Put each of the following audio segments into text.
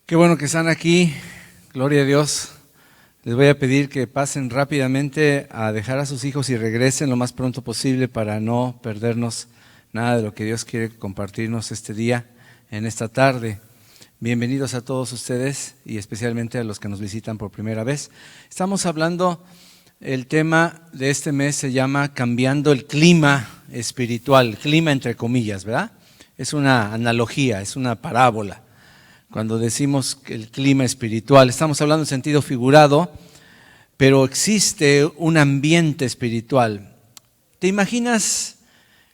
Qué bueno que están aquí, gloria a Dios. Les voy a pedir que pasen rápidamente a dejar a sus hijos y regresen lo más pronto posible para no perdernos nada de lo que Dios quiere compartirnos este día, en esta tarde. Bienvenidos a todos ustedes y especialmente a los que nos visitan por primera vez. Estamos hablando, el tema de este mes se llama Cambiando el clima espiritual, clima entre comillas, ¿verdad? Es una analogía, es una parábola. Cuando decimos el clima espiritual, estamos hablando en sentido figurado, pero existe un ambiente espiritual. ¿Te imaginas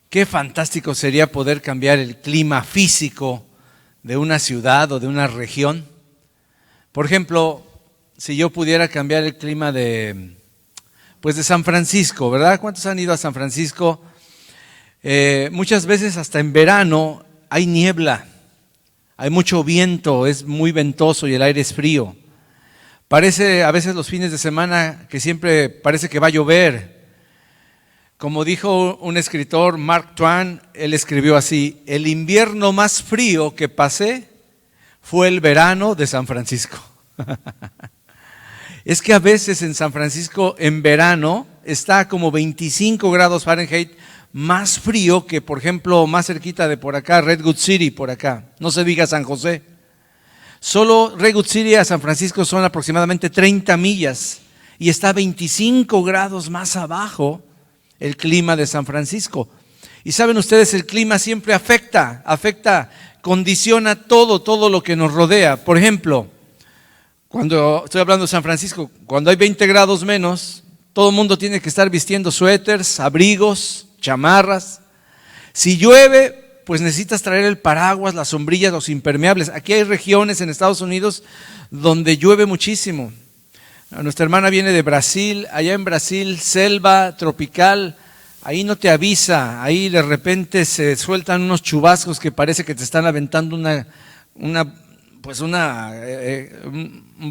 qué fantástico sería poder cambiar el clima físico de una ciudad o de una región? Por ejemplo, si yo pudiera cambiar el clima de San Francisco, ¿verdad? ¿Cuántos han ido a San Francisco? Muchas veces hasta en verano hay niebla. Hay mucho viento, es muy ventoso y el aire es frío. Parece a veces los fines de semana que siempre parece que va a llover. Como dijo un escritor, Mark Twain, él escribió así: el invierno más frío que pasé fue el verano de San Francisco. Es que a veces en San Francisco en verano está como 25 grados Fahrenheit, más frío que, por ejemplo, más cerquita de por acá, Redwood City, por acá. No se diga San José. Solo Redwood City a San Francisco son aproximadamente 30 millas y está 25 grados más abajo el clima de San Francisco. Y saben ustedes, el clima siempre afecta, condiciona todo lo que nos rodea. Por ejemplo, cuando estoy hablando de San Francisco, cuando hay 20 grados menos, todo el mundo tiene que estar vistiendo suéteres, abrigos, chamarras. Si llueve, pues necesitas traer el paraguas, las sombrillas, los impermeables. Aquí hay regiones en Estados Unidos donde llueve muchísimo. Nuestra hermana viene de Brasil. Allá en Brasil, selva tropical, ahí no te avisa, ahí de repente se sueltan unos chubascos que parece que te están aventando un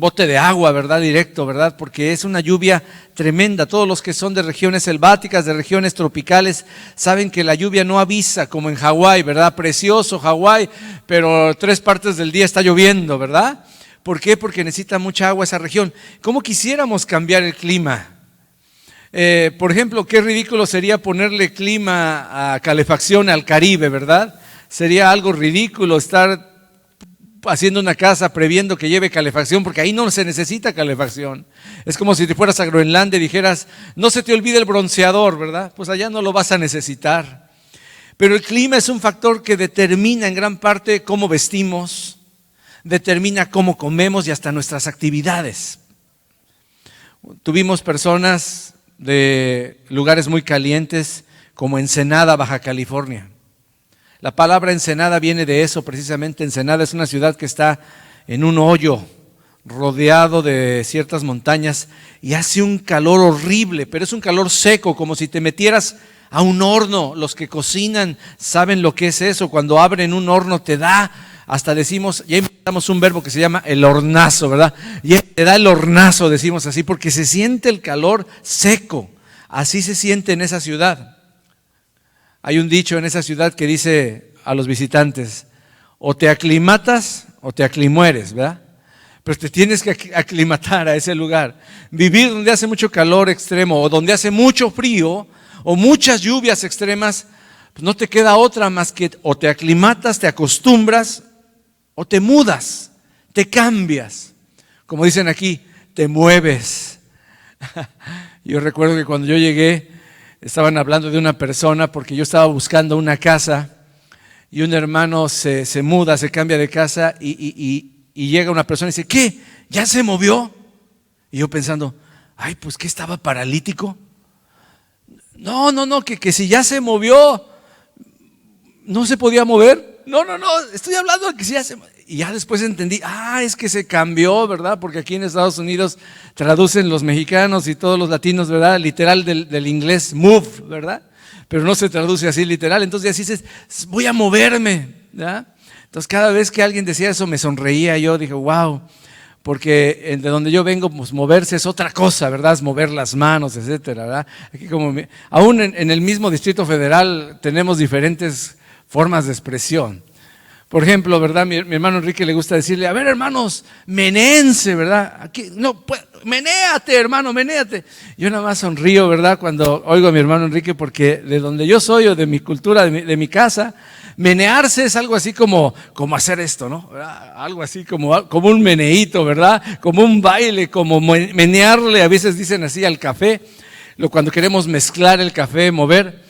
bote de agua, ¿verdad? Directo, ¿verdad? Porque es una lluvia tremenda. Todos los que son de regiones selváticas, de regiones tropicales, saben que la lluvia no avisa, como en Hawái, ¿verdad? Precioso Hawái, pero 3 partes del día está lloviendo, ¿verdad? ¿Por qué? Porque necesita mucha agua esa región. ¿Cómo quisiéramos cambiar el clima? Por ejemplo, qué ridículo sería ponerle clima a calefacción al Caribe, ¿verdad? Sería algo ridículo estar haciendo una casa previendo que lleve calefacción, porque ahí no se necesita calefacción. Es como si te fueras a Groenlandia y dijeras, no se te olvide el bronceador, ¿verdad? Pues allá no lo vas a necesitar. Pero el clima es un factor que determina en gran parte cómo vestimos, determina cómo comemos y hasta nuestras actividades. Tuvimos personas de lugares muy calientes como Ensenada, Baja California. La palabra Ensenada viene de eso precisamente. Ensenada es una ciudad que está en un hoyo rodeado de ciertas montañas y hace un calor horrible, pero es un calor seco, como si te metieras a un horno. Los que cocinan saben lo que es eso. Cuando abren un horno te da, hasta decimos, ya inventamos un verbo que se llama el hornazo, ¿verdad? Y te da el hornazo, decimos así, porque se siente el calor seco. Así se siente en esa ciudad. Hay un dicho en esa ciudad que dice a los visitantes, o te aclimatas o te aclimueres, ¿verdad? Pero te tienes que aclimatar a ese lugar. Vivir donde hace mucho calor extremo o donde hace mucho frío o muchas lluvias extremas, pues no te queda otra más que o te aclimatas, te acostumbras o te mudas, te cambias. Como dicen aquí, te mueves. Yo recuerdo que cuando yo llegué, estaban hablando de una persona porque yo estaba buscando una casa y un hermano se muda, se cambia de casa y llega una persona y dice, ¿qué? ¿Ya se movió? Y yo pensando, ay, pues ¿qué estaba paralítico? No, que si ya se movió, ¿no se podía mover? No, estoy hablando de que si ya se movió. Y ya después entendí, es que se cambió, ¿verdad? Porque aquí en Estados Unidos traducen los mexicanos y todos los latinos, ¿verdad? Literal del inglés, move, ¿verdad? Pero no se traduce así literal. Entonces así dices, voy a moverme, ¿verdad? Entonces cada vez que alguien decía eso me sonreía. Yo dije, wow, porque de donde yo vengo, pues moverse es otra cosa, ¿verdad? Es mover las manos, etcétera, ¿verdad? Aquí aún en el mismo Distrito Federal tenemos diferentes formas de expresión. Por ejemplo, ¿verdad? Mi hermano Enrique le gusta decirle, a ver, hermanos, menéense, ¿verdad? Aquí, no, pues, menéate, hermano, menéate. Yo nada más sonrío, ¿verdad? Cuando oigo a mi hermano Enrique, porque de donde yo soy o de mi cultura, de mi casa, menearse es algo así como hacer esto, ¿no? ¿Verdad? Algo así como un meneíto, ¿verdad? Como un baile, como menearle, a veces dicen así al café, cuando queremos mezclar el café, mover.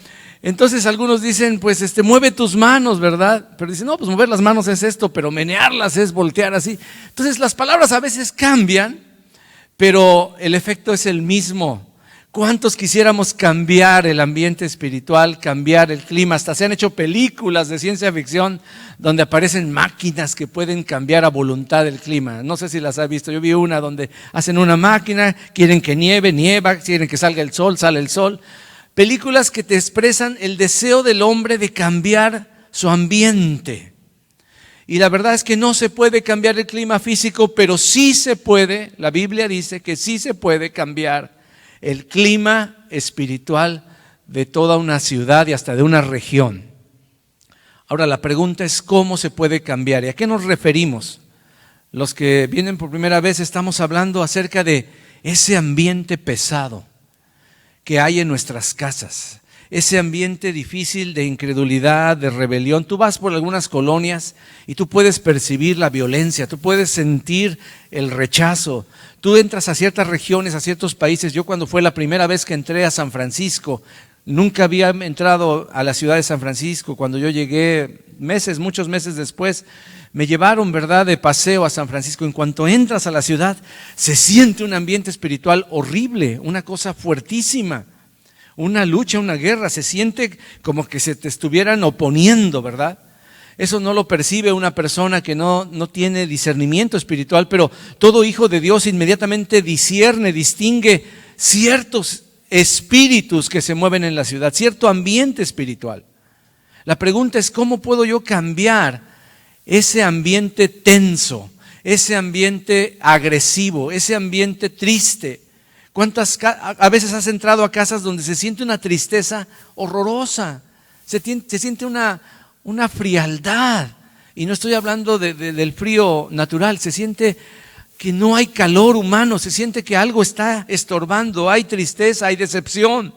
Entonces algunos dicen, pues mueve tus manos, ¿verdad? Pero dicen, no, pues mover las manos es esto, pero menearlas es voltear así. Entonces las palabras a veces cambian, pero el efecto es el mismo. ¿Cuántos quisiéramos cambiar el ambiente espiritual, cambiar el clima? Hasta se han hecho películas de ciencia ficción donde aparecen máquinas que pueden cambiar a voluntad el clima. No sé si las has visto, yo vi una donde hacen una máquina, quieren que nieve, nieva, quieren que salga el sol, sale el sol. Películas que te expresan el deseo del hombre de cambiar su ambiente. Y la verdad es que no se puede cambiar el clima físico, pero sí se puede, la Biblia dice que sí se puede cambiar el clima espiritual de toda una ciudad y hasta de una región. Ahora la pregunta es ¿cómo se puede cambiar? ¿Y a qué nos referimos? Los que vienen por primera vez estamos hablando acerca de ese ambiente pesado que hay en nuestras casas, ese ambiente difícil de incredulidad, de rebelión. Tú vas por algunas colonias y tú puedes percibir la violencia, tú puedes sentir el rechazo. Tú entras a ciertas regiones, a ciertos países. Yo cuando fue la primera vez que entré a San Francisco, nunca había entrado a la ciudad de San Francisco. Cuando yo llegué muchos meses después, me llevaron, ¿verdad?, de paseo a San Francisco. En cuanto entras a la ciudad, se siente un ambiente espiritual horrible, una cosa fuertísima, una lucha, una guerra. Se siente como que se te estuvieran oponiendo, ¿verdad? Eso no lo percibe una persona que no tiene discernimiento espiritual, pero todo hijo de Dios inmediatamente distingue ciertos espíritus que se mueven en la ciudad, cierto ambiente espiritual. La pregunta es, ¿cómo puedo yo cambiar ese ambiente tenso, ese ambiente agresivo, ese ambiente triste? A veces has entrado a casas donde se siente una tristeza horrorosa, se siente una frialdad, y no estoy hablando del frío natural, se siente que no hay calor humano, se siente que algo está estorbando, hay tristeza, hay decepción.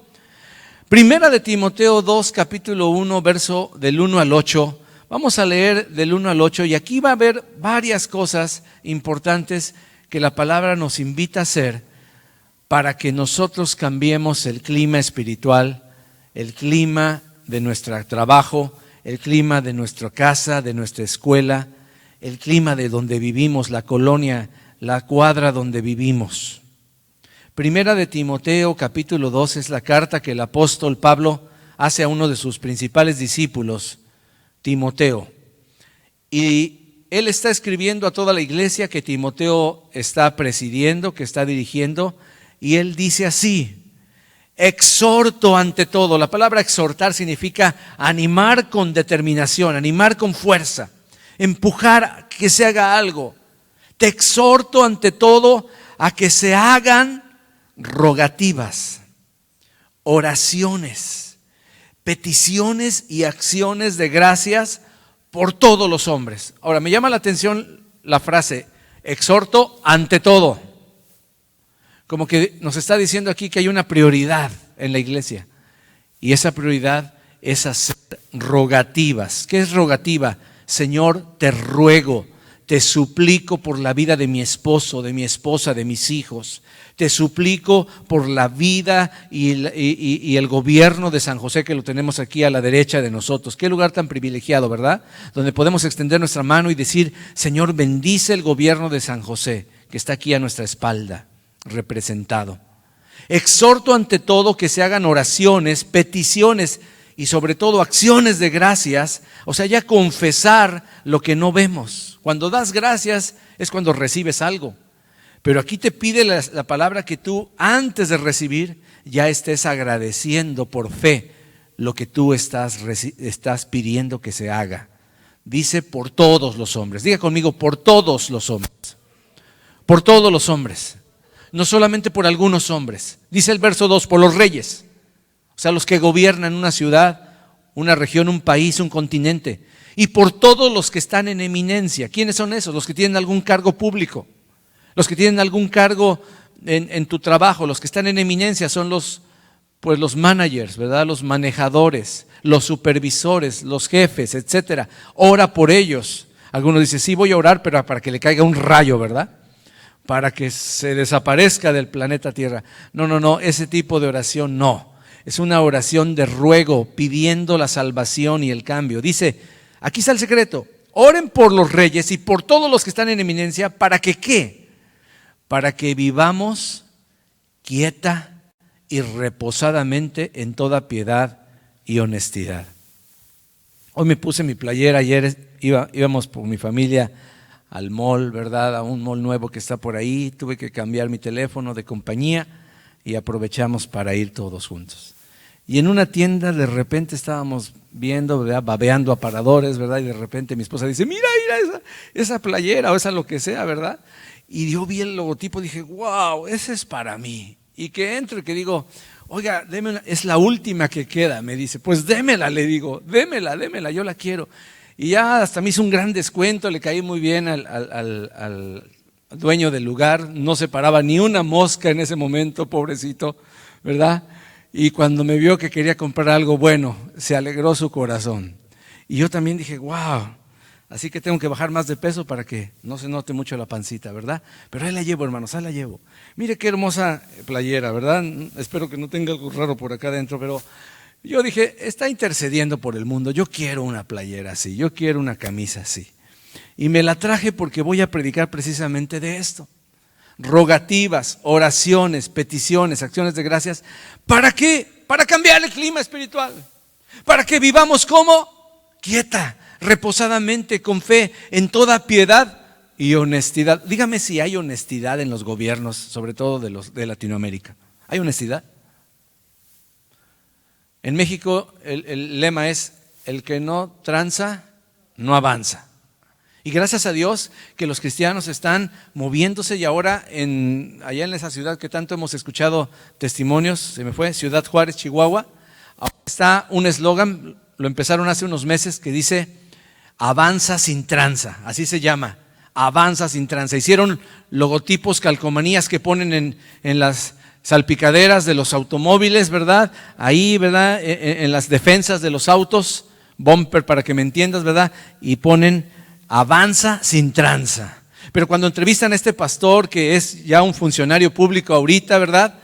Primera de Timoteo 2, capítulo 1, verso del 1 al 8. Vamos a leer del 1 al 8 y aquí va a haber varias cosas importantes que la palabra nos invita a hacer para que nosotros cambiemos el clima espiritual, el clima de nuestro trabajo, el clima de nuestra casa, de nuestra escuela, el clima de donde vivimos, la colonia, la cuadra donde vivimos. Primera de Timoteo capítulo 2 es la carta que el apóstol Pablo hace a uno de sus principales discípulos, Timoteo. Y él está escribiendo a toda la iglesia que Timoteo está presidiendo, que está dirigiendo, y él dice así: exhorto ante todo. La palabra exhortar significa animar con determinación, animar con fuerza, empujar a que se haga algo. Te exhorto ante todo a que se hagan rogativas, oraciones, peticiones y acciones de gracias por todos los hombres. Ahora, me llama la atención la frase, exhorto ante todo. Como que nos está diciendo aquí que hay una prioridad en la iglesia. Y esa prioridad es hacer rogativas. ¿Qué es rogativa? Señor, te ruego, te suplico por la vida de mi esposo, de mi esposa, de mis hijos. Te suplico por la vida y el gobierno de San José, que lo tenemos aquí a la derecha de nosotros. Qué lugar tan privilegiado, ¿verdad? Donde podemos extender nuestra mano y decir, Señor, bendice el gobierno de San José, que está aquí a nuestra espalda, representado. Exhorto ante todo que se hagan oraciones, peticiones y sobre todo acciones de gracias, o sea, ya confesar lo que no vemos. Cuando das gracias es cuando recibes algo. Pero aquí te pide la palabra que tú antes de recibir ya estés agradeciendo por fe lo que tú estás pidiendo que se haga. Dice por todos los hombres. Diga conmigo, por todos los hombres. Por todos los hombres. No solamente por algunos hombres. Dice el verso 2, por los reyes. O sea, los que gobiernan una ciudad, una región, un país, un continente. y por todos los que están en eminencia. ¿Quiénes son esos? Los que tienen algún cargo público, los que tienen algún cargo en tu trabajo, los que están en eminencia son los managers, ¿verdad? Los manejadores, los supervisores, los jefes, etcétera. Ora por ellos. Algunos dicen, sí, voy a orar, pero para que le caiga un rayo, ¿verdad? Para que se desaparezca del planeta Tierra. No, ese tipo de oración no. Es una oración de ruego, pidiendo la salvación y el cambio. Dice, aquí está el secreto, oren por los reyes y por todos los que están en eminencia, ¿para que qué? Para que vivamos quieta y reposadamente en toda piedad y honestidad. Hoy me puse mi playera, ayer íbamos por mi familia al mall, ¿verdad? A un mall nuevo que está por ahí, tuve que cambiar mi teléfono de compañía y aprovechamos para ir todos juntos. Y en una tienda de repente estábamos viendo, ¿verdad? Babeando aparadores, ¿verdad? Y de repente mi esposa dice, mira esa playera o esa lo que sea, ¿verdad? Y yo vi el logotipo y dije, wow, ese es para mí. Y que entro y que digo, oiga, deme una, es la última que queda, me dice, pues démela, le digo, démela, yo la quiero. Y ya hasta me hizo un gran descuento, le caí muy bien al dueño del lugar, no se paraba ni una mosca en ese momento, pobrecito, ¿verdad? Y cuando me vio que quería comprar algo bueno, se alegró su corazón. Y yo también dije, wow, así que tengo que bajar más de peso para que no se note mucho la pancita, ¿verdad? Pero ahí la llevo, hermanos, ahí la llevo. Mire qué hermosa playera, ¿verdad? Espero que no tenga algo raro por acá adentro, pero yo dije, está intercediendo por el mundo, yo quiero una playera así, yo quiero una camisa así. Y me la traje porque voy a predicar precisamente de esto. Rogativas, oraciones, peticiones, acciones de gracias. ¿Para qué? Para cambiar el clima espiritual. Para que vivamos como quieta, reposadamente, con fe, en toda piedad y honestidad. Dígame si hay honestidad en los gobiernos, sobre todo de Latinoamérica. ¿Hay honestidad? En México el lema es, el que no tranza, no avanza. Y gracias a Dios que los cristianos están moviéndose y ahora allá en esa ciudad que tanto hemos escuchado testimonios, se me fue, Ciudad Juárez, Chihuahua, ahora está un eslogan, lo empezaron hace unos meses, que dice, avanza sin tranza, así se llama, avanza sin tranza. Hicieron logotipos, calcomanías que ponen en las salpicaderas de los automóviles, ¿verdad? Ahí, ¿verdad? En las defensas de los autos, bumper para que me entiendas, ¿verdad? Y ponen avanza sin tranza. Pero cuando entrevistan a este pastor, que es ya un funcionario público ahorita, ¿verdad?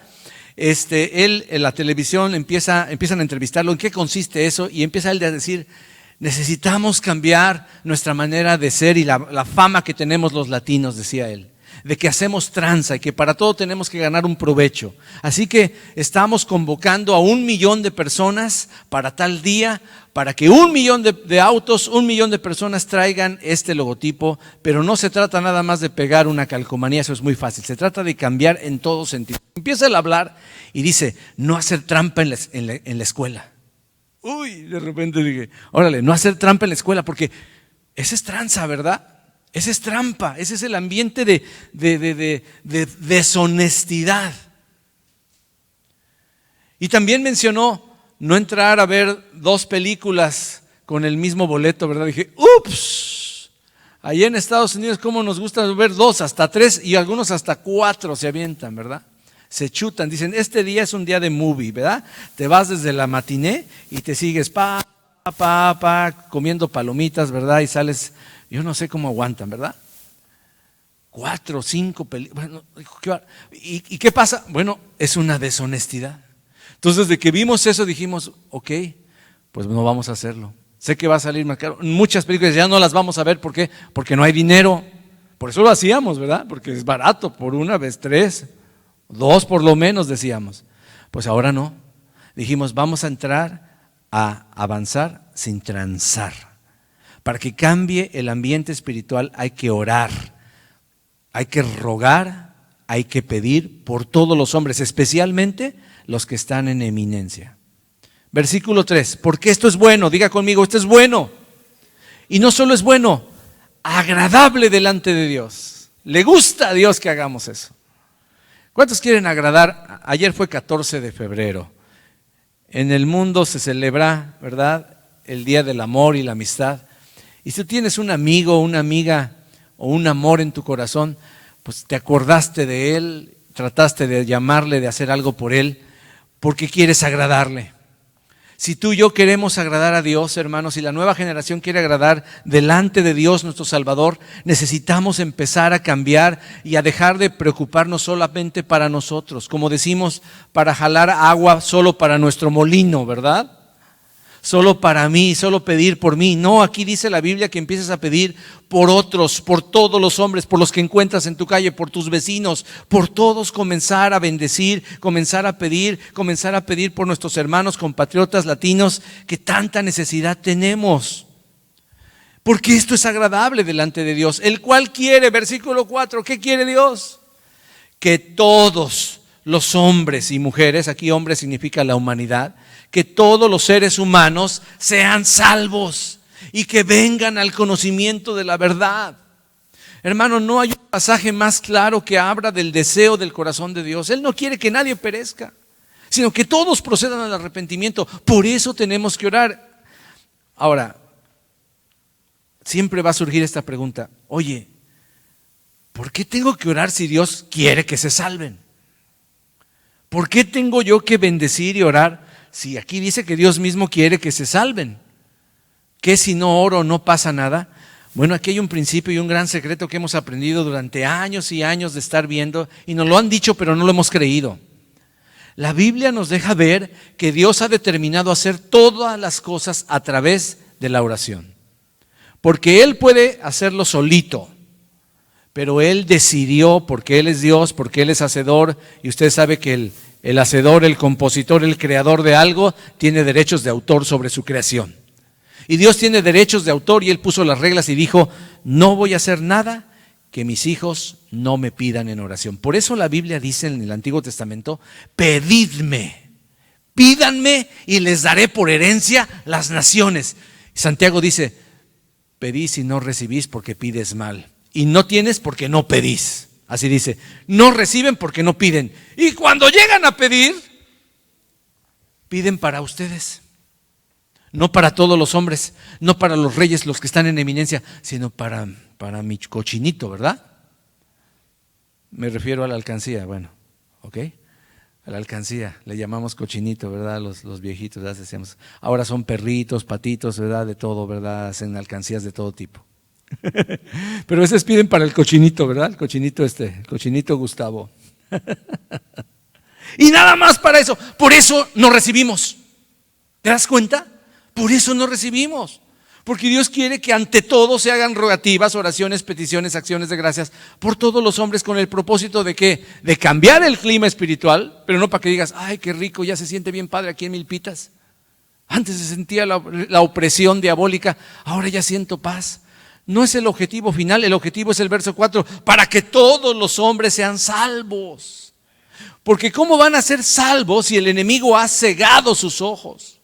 Él en la televisión empiezan a entrevistarlo, ¿en qué consiste eso? Y empieza él a decir, necesitamos cambiar nuestra manera de ser y la fama que tenemos los latinos, decía él, de que hacemos tranza y que para todo tenemos que ganar un provecho. Así que estamos convocando a 1 millón de personas para tal día, para que 1 millón de autos, 1 millón de personas traigan este logotipo, pero no se trata nada más de pegar una calcomanía, eso es muy fácil, se trata de cambiar en todo sentido. Empieza él a hablar y dice, no hacer trampa en la escuela. Uy, de repente dije, órale, no hacer trampa en la escuela, porque esa es tranza, ¿verdad? Esa es trampa, ese es el ambiente de deshonestidad. Y también mencionó no entrar a ver 2 películas con el mismo boleto, ¿verdad? Dije, ups, allá en Estados Unidos cómo nos gusta ver 2, hasta 3 y algunos hasta 4 se avientan, ¿verdad? Se chutan, dicen, este día es un día de movie, ¿verdad? Te vas desde la matiné y te sigues comiendo palomitas, ¿verdad? Y sales, yo no sé cómo aguantan, ¿verdad? 4 o 5 películas. Bueno, ¿y qué pasa? Bueno, es una deshonestidad. Entonces, desde que vimos eso dijimos, ok, pues no vamos a hacerlo. Sé que va a salir más caro. Muchas películas ya no las vamos a ver, ¿por qué? Porque no hay dinero. Por eso lo hacíamos, ¿verdad? Porque es barato, por una vez 3, 2 por lo menos decíamos. Pues ahora no. Dijimos, vamos a entrar a avanzar sin transar. Para que cambie el ambiente espiritual hay que orar, hay que rogar, hay que pedir por todos los hombres, especialmente los que están en eminencia. Versículo 3, porque esto es bueno, diga conmigo, esto es bueno. Y no solo es bueno, agradable delante de Dios. Le gusta a Dios que hagamos eso. ¿Cuántos quieren agradar? Ayer fue 14 de febrero. En el mundo se celebra, ¿verdad?, el Día del Amor y la Amistad. Y si tú tienes un amigo, una amiga o un amor en tu corazón, pues te acordaste de él, trataste de llamarle, de hacer algo por él, porque quieres agradarle. Si tú y yo queremos agradar a Dios, hermanos, si la nueva generación quiere agradar delante de Dios nuestro Salvador, necesitamos empezar a cambiar y a dejar de preocuparnos solamente para nosotros, como decimos, para jalar agua solo para nuestro molino, ¿verdad? Solo para mí, solo pedir por mí. No, aquí dice la Biblia que empieces a pedir por otros, por todos los hombres, por los que encuentras en tu calle, por tus vecinos, por todos, comenzar a bendecir, comenzar a pedir por nuestros hermanos compatriotas latinos que tanta necesidad tenemos. Porque esto es agradable delante de Dios, el cual quiere, versículo 4, ¿qué quiere Dios? Que todos los hombres y mujeres, aquí hombre significa la humanidad, que todos los seres humanos sean salvos y que vengan al conocimiento de la verdad. Hermano, no hay un pasaje más claro que habla del deseo del corazón de Dios. Él no quiere que nadie perezca, sino que todos procedan al arrepentimiento. Por eso tenemos que orar. Ahora, siempre va a surgir esta pregunta: oye, ¿por qué tengo que orar si Dios quiere que se salven? ¿Por qué tengo yo que bendecir y orar si aquí dice que Dios mismo quiere que se salven? ¿Qué si no oro no pasa nada? Bueno, aquí hay un principio y un gran secreto que hemos aprendido durante años y años de estar viendo, y nos lo han dicho pero no lo hemos creído. La Biblia nos deja ver que Dios ha determinado hacer todas las cosas a través de la oración, porque Él puede hacerlo solito, pero Él decidió, porque Él es Dios, porque Él es hacedor, y usted sabe que el hacedor, el compositor, el creador de algo, tiene derechos de autor sobre su creación. Y Dios tiene derechos de autor, y Él puso las reglas y dijo: no voy a hacer nada que mis hijos no me pidan en oración. Por eso la Biblia dice en el Antiguo Testamento: pedidme, pídanme y les daré por herencia las naciones. Santiago dice: pedís y no recibís porque pides mal. Y no tienes porque no pedís. Así dice, no reciben porque no piden. Y cuando llegan a pedir, piden para ustedes. No para todos los hombres, no para los reyes, los que están en eminencia, sino para mi cochinito, ¿verdad? Me refiero a la alcancía, bueno, ¿ok? A la alcancía, le llamamos cochinito, ¿verdad? Los viejitos, ¿verdad? Decíamos, ahora son perritos, patitos, ¿verdad? De todo, ¿verdad? Hacen alcancías de todo tipo. Pero a veces piden para el cochinito, ¿verdad? El cochinito Gustavo. Y nada más para eso. Por eso no recibimos. ¿Te das cuenta? Por eso no recibimos. Porque Dios quiere que ante todo se hagan rogativas, oraciones, peticiones, acciones de gracias por todos los hombres, con el propósito de ¿qué? De cambiar el clima espiritual, pero no para que digas: ay, qué rico, ya se siente bien padre aquí en Milpitas. Antes se sentía la opresión diabólica, ahora ya siento paz. No es el objetivo final, el objetivo es el verso 4, para que todos los hombres sean salvos. Porque ¿cómo van a ser salvos si el enemigo ha cegado sus ojos?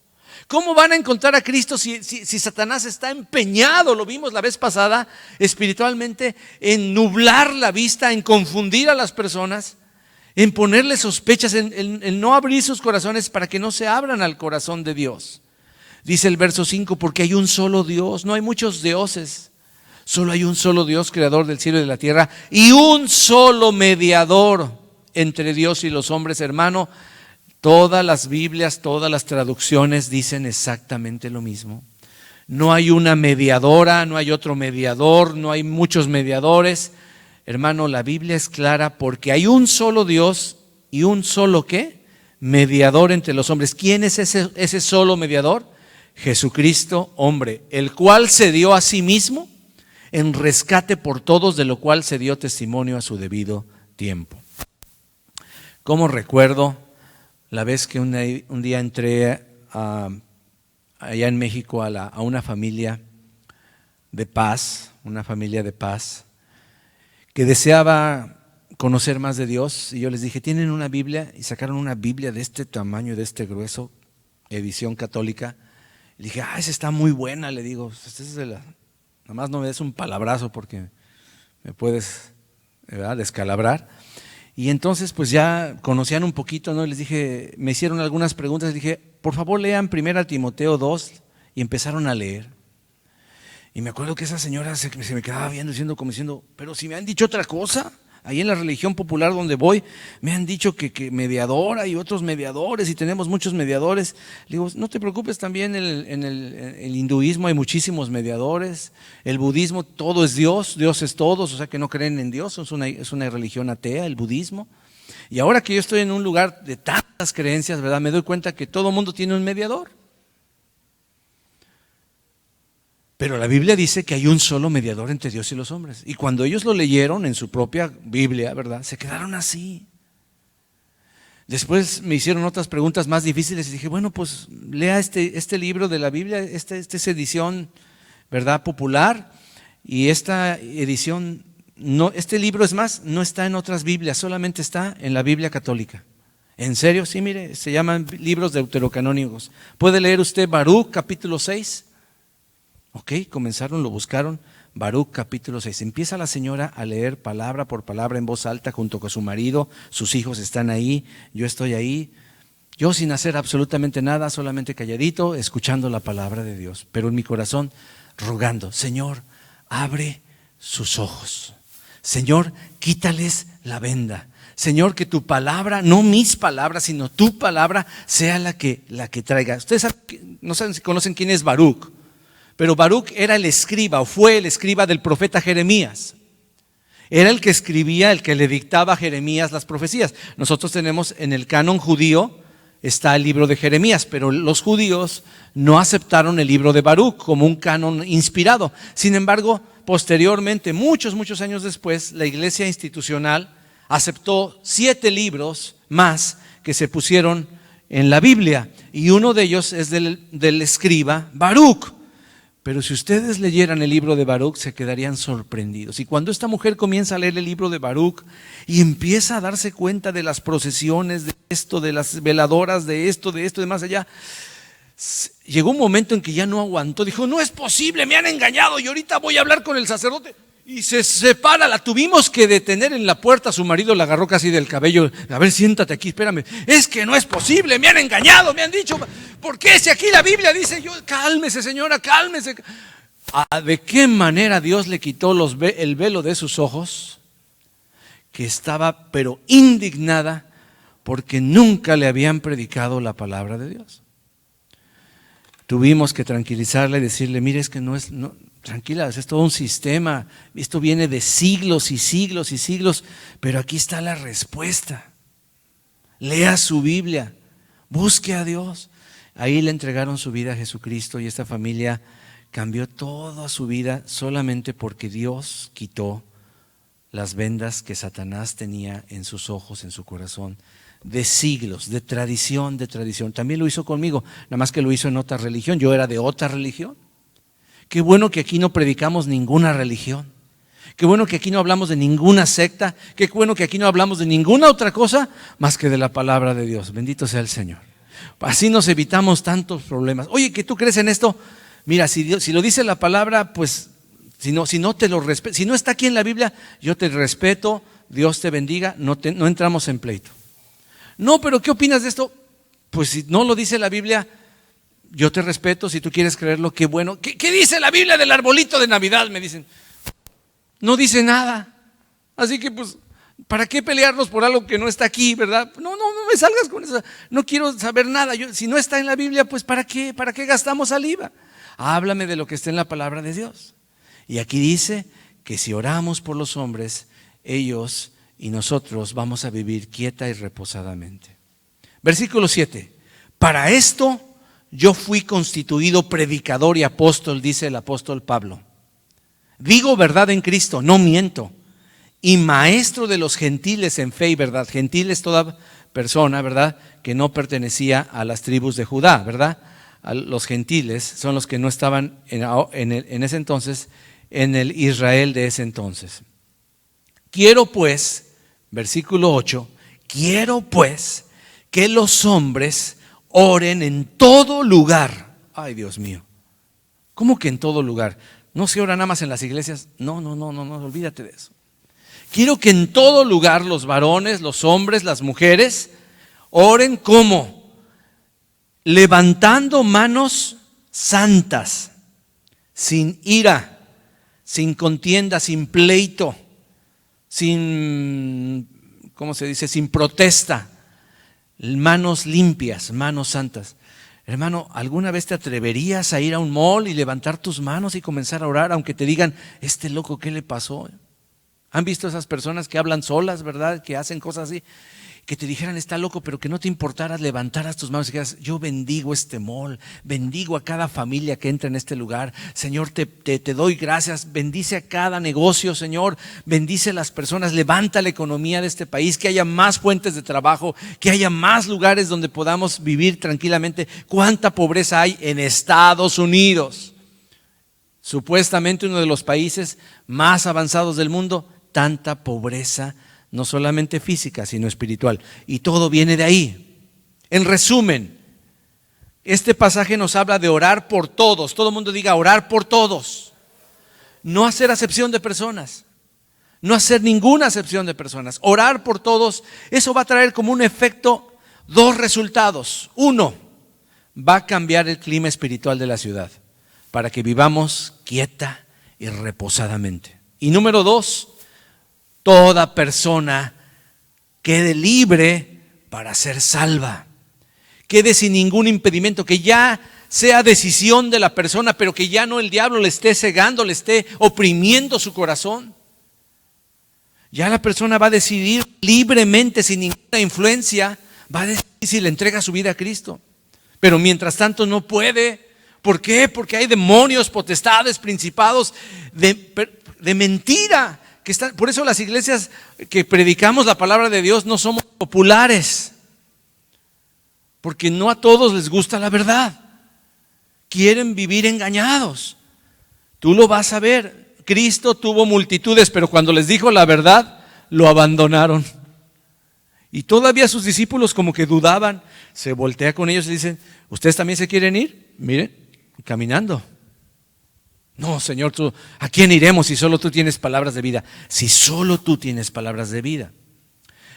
¿Cómo van a encontrar a Cristo si Satanás está empeñado, lo vimos la vez pasada, espiritualmente, en nublar la vista, en confundir a las personas, en ponerle sospechas, en no abrir sus corazones para que no se abran al corazón de Dios? Dice el verso 5, porque hay un solo Dios, no hay muchos dioses. Solo hay un solo Dios, creador del cielo y de la tierra, y un solo mediador entre Dios y los hombres, hermano. Todas las Biblias, todas las traducciones dicen exactamente lo mismo. No hay una mediadora, no hay otro mediador, no hay muchos mediadores. Hermano, la Biblia es clara porque hay un solo Dios y un solo ¿qué? Mediador entre los hombres. ¿Quién es ese solo mediador? Jesucristo, hombre, el cual se dio a sí mismo en rescate por todos, de lo cual se dio testimonio a su debido tiempo. Como recuerdo la vez que un día entré allá en México a una familia de paz, que deseaba conocer más de Dios, y yo les dije: ¿tienen una Biblia? Y sacaron una Biblia de este tamaño, de este grueso, edición católica. Y dije: esa está muy buena. Le digo: esta es de la... Nada más no me des un palabrazo porque me puedes, ¿verdad?, descalabrar. Y entonces pues ya conocían un poquito, ¿no? Y les dije, me hicieron algunas preguntas, les dije: por favor lean 1 Timoteo 2, y empezaron a leer. Y me acuerdo que esa señora se me quedaba viendo, como diciendo, pero si me han dicho otra cosa. Ahí en la religión popular donde voy, me han dicho que mediadora y otros mediadores, y tenemos muchos mediadores. Le digo, no te preocupes, también en el hinduismo hay muchísimos mediadores. El budismo, todo es Dios, Dios es todos, o sea que no creen en Dios, es una religión atea, el budismo. Y ahora que yo estoy en un lugar de tantas creencias, ¿verdad? Me doy cuenta que todo mundo tiene un mediador. Pero la Biblia dice que hay un solo mediador entre Dios y los hombres. Y cuando ellos lo leyeron en su propia Biblia, ¿verdad? Se quedaron así. Después me hicieron otras preguntas más difíciles y dije, bueno, pues lea este libro de la Biblia, esta es edición, ¿verdad? Popular. Y esta edición, no, este libro es más, no está en otras Biblias, solamente está en la Biblia católica. ¿En serio? Sí, mire, se llaman libros deuterocanónicos. ¿Puede leer usted Baruch capítulo 6? Ok, comenzaron, lo buscaron, Baruch capítulo 6. Empieza la señora a leer palabra por palabra en voz alta junto con su marido, sus hijos están ahí, yo estoy ahí, yo sin hacer absolutamente nada, solamente calladito, escuchando la palabra de Dios, pero en mi corazón rogando, Señor, abre sus ojos, Señor, quítales la venda, Señor, que tu palabra, no mis palabras, sino tu palabra sea la que traiga. Ustedes no saben si conocen quién es Baruch. Pero Baruch era el escriba, o fue el escriba del profeta Jeremías. Era el que escribía, el que le dictaba a Jeremías las profecías. Nosotros tenemos en el canon judío, está el libro de Jeremías, pero los judíos no aceptaron el libro de Baruch como un canon inspirado. Sin embargo, posteriormente, muchos años después, la iglesia institucional aceptó 7 libros más que se pusieron en la Biblia. Y uno de ellos es del escriba Baruch. Pero si ustedes leyeran el libro de Baruch, se quedarían sorprendidos. Y cuando esta mujer comienza a leer el libro de Baruch y empieza a darse cuenta de las procesiones, de esto, de las veladoras, de esto, de más allá, llegó un momento en que ya no aguantó. Dijo, no es posible, me han engañado y ahorita voy a hablar con el sacerdote. Y se separa, la tuvimos que detener en la puerta. Su marido la agarró casi del cabello. A ver, siéntate aquí, espérame. Es que no es posible, me han engañado, me han dicho. ¿Por qué? Si aquí la Biblia dice, cálmese señora, cálmese. ¿De qué manera Dios le quitó el velo de sus ojos? Que estaba pero indignada porque nunca le habían predicado la palabra de Dios. Tuvimos que tranquilizarla y decirle, mire, es que tranquila, es todo un sistema, esto viene de siglos y siglos y siglos, pero aquí está la respuesta. Lea su Biblia, busque a Dios. Ahí le entregaron su vida a Jesucristo y esta familia cambió toda su vida solamente porque Dios quitó las vendas que Satanás tenía en sus ojos, en su corazón, de siglos, de tradición. También lo hizo conmigo, nada más que lo hizo en otra religión, yo era de otra religión. Qué bueno que aquí no predicamos ninguna religión. Qué bueno que aquí no hablamos de ninguna secta. Qué bueno que aquí no hablamos de ninguna otra cosa más que de la palabra de Dios. Bendito sea el Señor. Así nos evitamos tantos problemas. Oye, ¿que tú crees en esto? Mira, si lo dice la palabra, pues si no te lo respeto, si no está aquí en la Biblia, yo te respeto, Dios te bendiga, no entramos en pleito. No, pero ¿qué opinas de esto? Pues si no lo dice la Biblia, yo te respeto, si tú quieres creerlo, qué bueno. ¿Qué dice la Biblia del arbolito de Navidad? Me dicen. No dice nada. Así que pues, ¿para qué pelearnos por algo que no está aquí, verdad? No me salgas con eso. No quiero saber nada. Si no está en la Biblia, pues ¿para qué gastamos saliva? Háblame de lo que está en la palabra de Dios. Y aquí dice que si oramos por los hombres, ellos y nosotros vamos a vivir quieta y reposadamente. Versículo 7. Para esto yo fui constituido predicador y apóstol, dice el apóstol Pablo. Digo verdad en Cristo, no miento. Y maestro de los gentiles en fe y verdad. Gentil es toda persona, ¿verdad?, que no pertenecía a las tribus de Judá, ¿verdad? Los gentiles son los que no estaban en ese entonces, en el Israel de ese entonces. Quiero pues, versículo 8, quiero pues que los hombres oren en todo lugar. Ay, Dios mío. ¿Cómo que en todo lugar? ¿No se ora nada más en las iglesias? No, olvídate de eso. Quiero que en todo lugar los varones, los hombres, las mujeres oren como levantando manos santas, sin ira, sin contienda, sin pleito, sin, ¿cómo se dice? Sin protesta, manos limpias, manos santas. Hermano, ¿alguna vez te atreverías a ir a un mall y levantar tus manos y comenzar a orar, aunque te digan, este loco, ¿qué le pasó? ¿Han visto esas personas que hablan solas, verdad? Que hacen cosas así. Que te dijeran, está loco, pero que no te importara, levantaras tus manos y dijeras, yo bendigo este mall, bendigo a cada familia que entra en este lugar. Señor, te doy gracias, bendice a cada negocio, Señor, bendice a las personas, levanta la economía de este país, que haya más fuentes de trabajo, que haya más lugares donde podamos vivir tranquilamente. ¿Cuánta pobreza hay en Estados Unidos? Supuestamente uno de los países más avanzados del mundo, tanta pobreza, no solamente física, sino espiritual. Y todo viene de ahí. En resumen, este pasaje nos habla de orar por todos. Todo el mundo diga orar por todos. No hacer acepción de personas. No hacer ninguna acepción de personas. Orar por todos, eso va a traer como un efecto dos resultados. Uno, va a cambiar el clima espiritual de la ciudad para que vivamos quieta y reposadamente. Y número dos, toda persona quede libre para ser salva, quede sin ningún impedimento, que ya sea decisión de la persona, pero que ya no el diablo le esté cegando, le esté oprimiendo su corazón. Ya la persona va a decidir libremente, sin ninguna influencia, va a decidir si le entrega su vida a Cristo. Pero mientras tanto no puede. ¿Por qué? Porque hay demonios, potestades, principados de mentira. Por eso las iglesias que predicamos la palabra de Dios no somos populares, porque no a todos les gusta la verdad, quieren vivir engañados. Tú lo vas a ver, Cristo tuvo multitudes, pero cuando les dijo la verdad, lo abandonaron. Y todavía sus discípulos como que dudaban, se voltea con ellos y dicen, ¿ustedes también se quieren ir? Miren, caminando. No, Señor, ¿a quién iremos si solo tú tienes palabras de vida? Si solo tú tienes palabras de vida.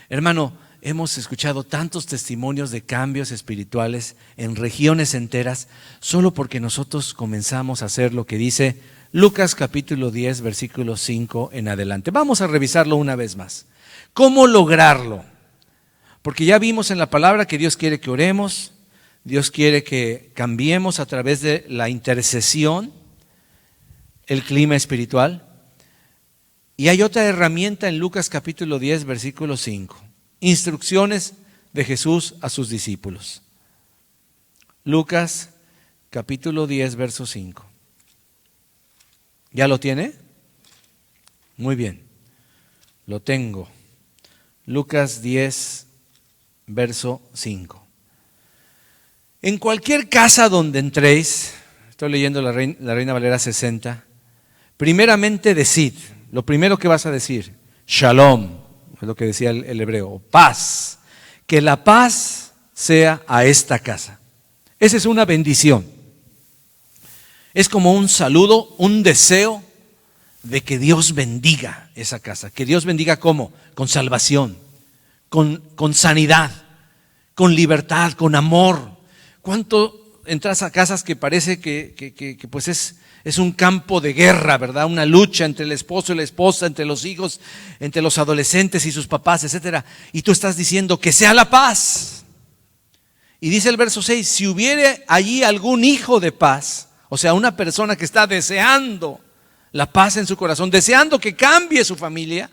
Hermano, hemos escuchado tantos testimonios de cambios espirituales en regiones enteras solo porque nosotros comenzamos a hacer lo que dice Lucas capítulo 10, versículo 5 en adelante. Vamos a revisarlo una vez más. ¿Cómo lograrlo? Porque ya vimos en la palabra que Dios quiere que oremos, Dios quiere que cambiemos a través de la intercesión el clima espiritual. Y hay otra herramienta en Lucas capítulo 10, versículo 5. Instrucciones de Jesús a sus discípulos. Lucas capítulo 10, verso 5. ¿Ya lo tiene? Muy bien, lo tengo. Lucas 10, verso 5. En cualquier casa donde entréis, estoy leyendo la Reina Valera 60, primeramente decid, lo primero que vas a decir, shalom, es lo que decía el hebreo, paz, que la paz sea a esta casa. Esa es una bendición. Es como un saludo, un deseo de que Dios bendiga esa casa. Que Dios bendiga ¿cómo? Con salvación, con sanidad, con libertad, con amor. ¿Cuánto entras a casas que parece que pues es un campo de guerra, ¿verdad? Una lucha entre el esposo y la esposa, entre los hijos, entre los adolescentes y sus papás, etcétera. Y tú estás diciendo que sea la paz. Y dice el verso 6, si hubiere allí algún hijo de paz, o sea, una persona que está deseando la paz en su corazón, deseando que cambie su familia,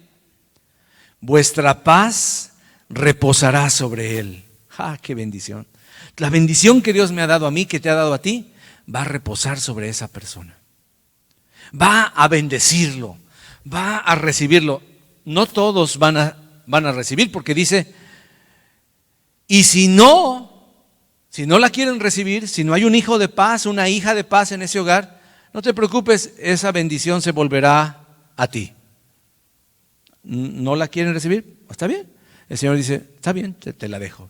vuestra paz reposará sobre él. ¡Ah, qué bendición! La bendición que Dios me ha dado a mí, que te ha dado a ti, va a reposar sobre esa persona. Va a bendecirlo, va a recibirlo. No todos van a recibir, porque dice, y si no la quieren recibir, si no hay un hijo de paz, una hija de paz en ese hogar, no te preocupes, esa bendición se volverá a ti. ¿No la quieren recibir? Está bien. El Señor dice, está bien, te la dejo.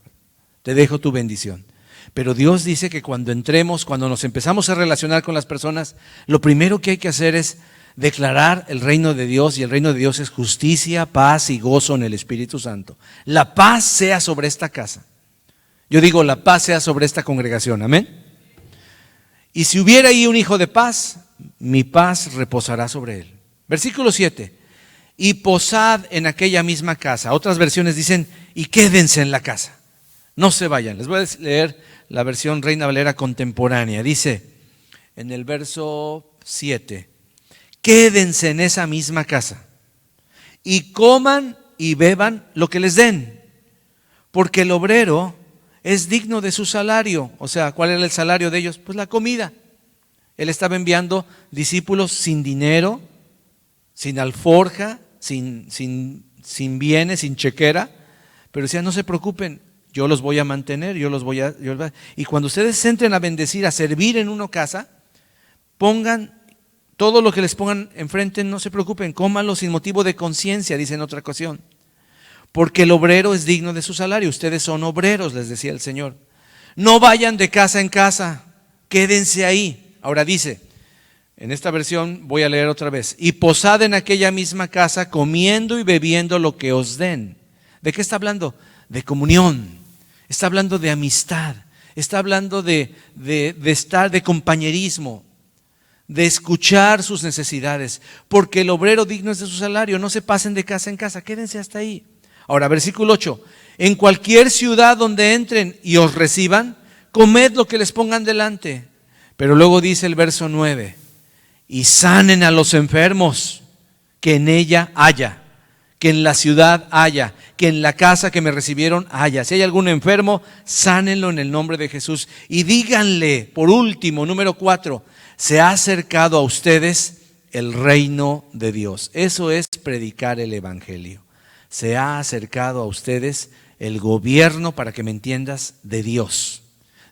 Te dejo tu bendición. Pero Dios dice que cuando entremos, cuando nos empezamos a relacionar con las personas, lo primero que hay que hacer es declarar el reino de Dios, y el reino de Dios es justicia, paz y gozo en el Espíritu Santo. La paz sea sobre esta casa. Yo digo, la paz sea sobre esta congregación, amén. Y si hubiera ahí un hijo de paz, mi paz reposará sobre él. Versículo 7. Y posad en aquella misma casa. Otras versiones dicen, y quédense en la casa. No se vayan. Les voy a leer la versión Reina Valera contemporánea. Dice en el verso 7, quédense en esa misma casa y coman y beban lo que les den, porque el obrero es digno de su salario. O sea, ¿cuál era el salario de ellos? Pues la comida. Él estaba enviando discípulos sin dinero, sin alforja, sin bienes, sin chequera, pero decía, no se preocupen, yo los voy a mantener, y cuando ustedes entren a bendecir, a servir en una casa, pongan todo lo que les pongan enfrente, no se preocupen, cómanlo sin motivo de conciencia, dice en otra ocasión, porque el obrero es digno de su salario. Ustedes son obreros, les decía el Señor. No vayan de casa en casa, quédense ahí. Ahora dice, en esta versión voy a leer otra vez, y posad en aquella misma casa comiendo y bebiendo lo que os den. ¿De qué está hablando? De comunión, está hablando de amistad, está hablando de estar, de compañerismo, de escuchar sus necesidades, porque el obrero digno es de su salario. No se pasen de casa en casa, quédense hasta ahí. Ahora, versículo 8, en cualquier ciudad donde entren y os reciban, comed lo que les pongan delante. Pero luego dice el verso 9, y sanen a los enfermos que en ella haya, que en la ciudad haya, que en la casa que me recibieron haya. Si hay algún enfermo, sánenlo en el nombre de Jesús. Y díganle, por último, número 4, se ha acercado a ustedes el reino de Dios. Eso es predicar el evangelio. Se ha acercado a ustedes el gobierno, para que me entiendas, de Dios.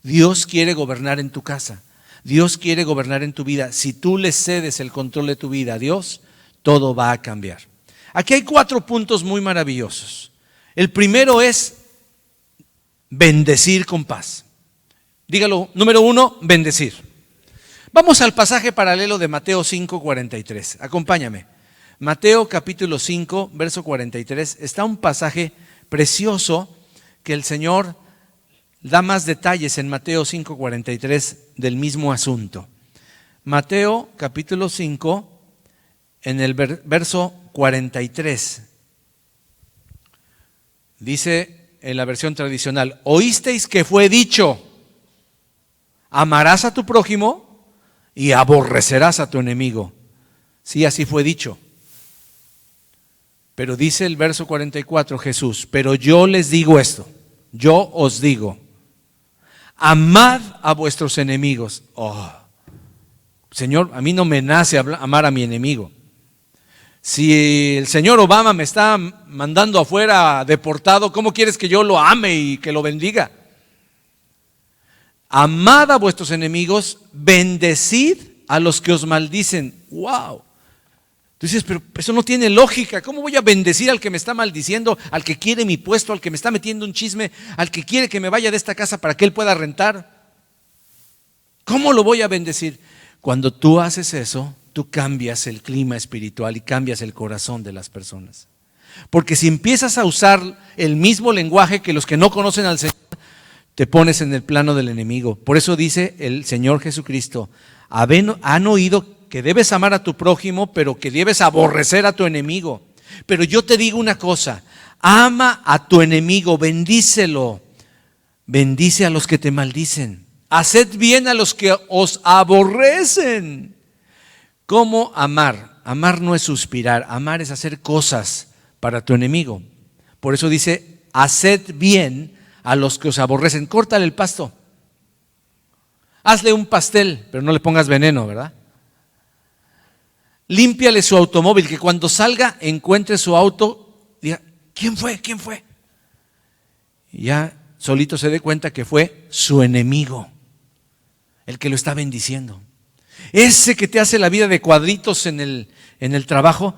Dios quiere gobernar en tu casa. Dios quiere gobernar en tu vida. Si tú le cedes el control de tu vida a Dios, todo va a cambiar. Aquí hay 4 puntos muy maravillosos. El primero es bendecir con paz. Dígalo, número 1, bendecir. Vamos al pasaje paralelo de Mateo 5:43. Acompáñame. Mateo capítulo 5, verso 43. Está un pasaje precioso que el Señor da más detalles en Mateo 5:43 del mismo asunto. Mateo capítulo 5, en el verso 43. Dice en la versión tradicional, oísteis que fue dicho, amarás a tu prójimo y aborrecerás a tu enemigo. Sí, así fue dicho. Pero dice el verso 44, Jesús, pero yo les digo esto, yo os digo, amad a vuestros enemigos. Oh, Señor, a mí no me nace amar a mi enemigo. Si el señor Obama me está mandando afuera deportado, ¿cómo quieres que yo lo ame y que lo bendiga? Amad a vuestros enemigos, bendecid a los que os maldicen. ¡Wow! Tú dices, pero eso no tiene lógica. ¿Cómo voy a bendecir al que me está maldiciendo, al que quiere mi puesto, al que me está metiendo un chisme, al que quiere que me vaya de esta casa para que él pueda rentar? ¿Cómo lo voy a bendecir? Cuando tú haces eso, tú cambias el clima espiritual y cambias el corazón de las personas. Porque si empiezas a usar el mismo lenguaje que los que no conocen al Señor, te pones en el plano del enemigo. Por eso dice el Señor Jesucristo, han oído que debes amar a tu prójimo, pero que debes aborrecer a tu enemigo. Pero yo te digo una cosa, ama a tu enemigo, bendícelo, bendice a los que te maldicen, haced bien a los que os aborrecen. ¿Cómo amar? Amar no es suspirar, amar es hacer cosas para tu enemigo. Por eso dice, haced bien a los que os aborrecen. Córtale el pasto, hazle un pastel, pero no le pongas veneno, ¿verdad? Límpiale su automóvil, que cuando salga encuentre su auto, diga, ¿quién fue? ¿Quién fue? Y ya solito se dé cuenta que fue su enemigo, el que lo está bendiciendo. Ese que te hace la vida de cuadritos en el trabajo,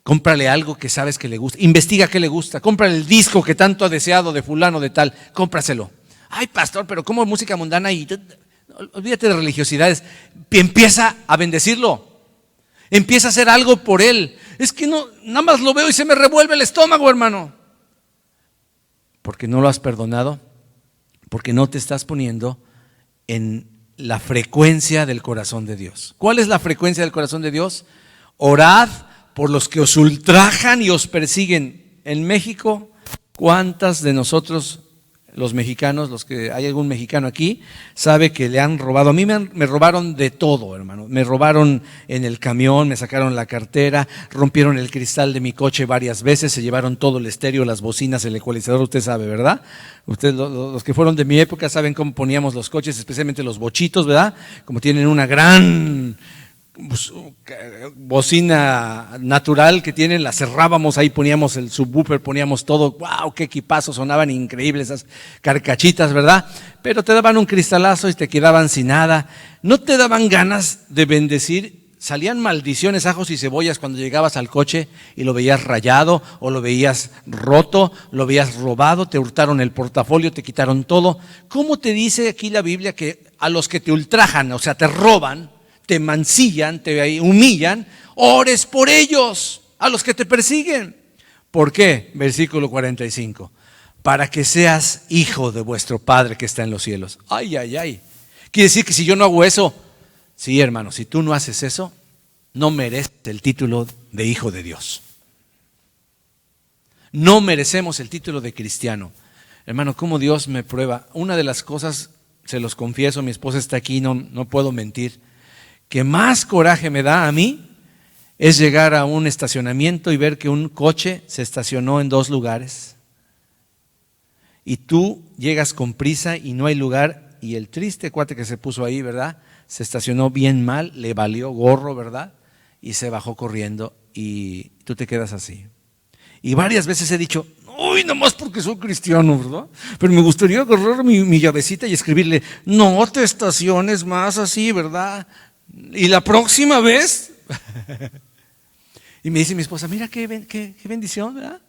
cómprale algo que sabes que le gusta, investiga qué le gusta, cómprale el disco que tanto ha deseado de fulano de tal, cómpraselo. Ay, pastor, pero ¿cómo música mundana? Y olvídate de religiosidades, empieza a bendecirlo. Empieza a hacer algo por él. Es que no, nada más lo veo y se me revuelve el estómago, hermano. Porque no lo has perdonado, porque no te estás poniendo en la frecuencia del corazón de Dios. ¿Cuál es la frecuencia del corazón de Dios? Orad por los que os ultrajan y os persiguen. En México, ¿cuántas de nosotros, los mexicanos, los que hay algún mexicano aquí, sabe que le han robado? A mí me robaron de todo, hermano. Me robaron en el camión, me sacaron la cartera, rompieron el cristal de mi coche varias veces, se llevaron todo el estéreo, las bocinas, el ecualizador, usted sabe, ¿verdad? Ustedes, los que fueron de mi época, saben cómo poníamos los coches, especialmente los bochitos, ¿verdad? Como tienen una gran bocina natural que tienen, la cerrábamos, ahí poníamos el subwoofer, poníamos todo. ¡Wow! ¡Qué equipazo! Sonaban increíbles esas carcachitas, ¿verdad? Pero te daban un cristalazo y te quedaban sin nada. No te daban ganas de bendecir. Salían maldiciones, ajos y cebollas cuando llegabas al coche y lo veías rayado o lo veías roto, lo veías robado, te hurtaron el portafolio, te quitaron todo. ¿Cómo te dice aquí la Biblia que a los que te ultrajan, o sea, te roban, te mancillan, te humillan, ores por ellos, a los que te persiguen? ¿Por qué? Versículo 45. Para que seas hijo de vuestro Padre que está en los cielos. Ay, ay, ay. Quiere decir que si yo no hago eso, sí, hermano, si tú no haces eso, no mereces el título de hijo de Dios. No merecemos el título de cristiano. Hermano, ¿cómo Dios me prueba? Una de las cosas, se los confieso, mi esposa está aquí, no puedo mentir, que más coraje me da a mí es llegar a un estacionamiento y ver que un coche se estacionó en 2 lugares. Y tú llegas con prisa y no hay lugar, y el triste cuate que se puso ahí, ¿verdad? Se estacionó bien mal, le valió gorro, ¿verdad? Y se bajó corriendo y tú te quedas así. Y varias veces he dicho, uy, nomás porque soy cristiano, ¿verdad? Pero me gustaría agarrar mi llavecita y escribirle, no te estaciones más así, ¿verdad? Y la próxima vez, y me dice mi esposa, mira qué bendición, ¿verdad?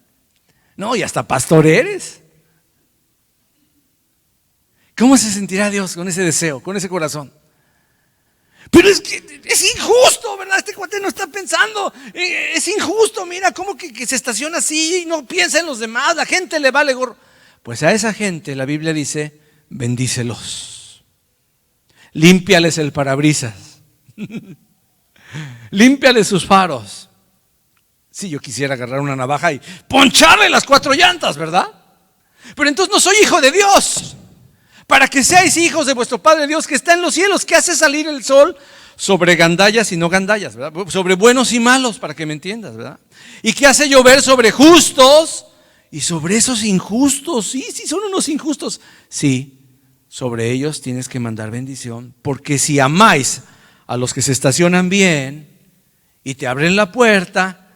No, y hasta pastor eres. ¿Cómo se sentirá Dios con ese deseo, con ese corazón? Pero es que es injusto, ¿verdad? Este cuate no está pensando, es injusto, mira cómo que se estaciona así y no piensa en los demás, la gente le vale gorro. Pues a esa gente la Biblia dice, bendícelos, límpiales el parabrisas. Límpiale sus faros. Si yo quisiera agarrar una navaja y poncharle las 4 llantas, ¿verdad? Pero entonces no soy hijo de Dios. Para que seáis hijos de vuestro Padre Dios que está en los cielos, que hace salir el sol sobre gandallas y no gandallas, ¿verdad? Sobre buenos y malos, para que me entiendas, ¿verdad? Y que hace llover sobre justos y sobre esos injustos. Sí, son unos injustos. Sí, sobre ellos tienes que mandar bendición, porque si amáis a los que se estacionan bien y te abren la puerta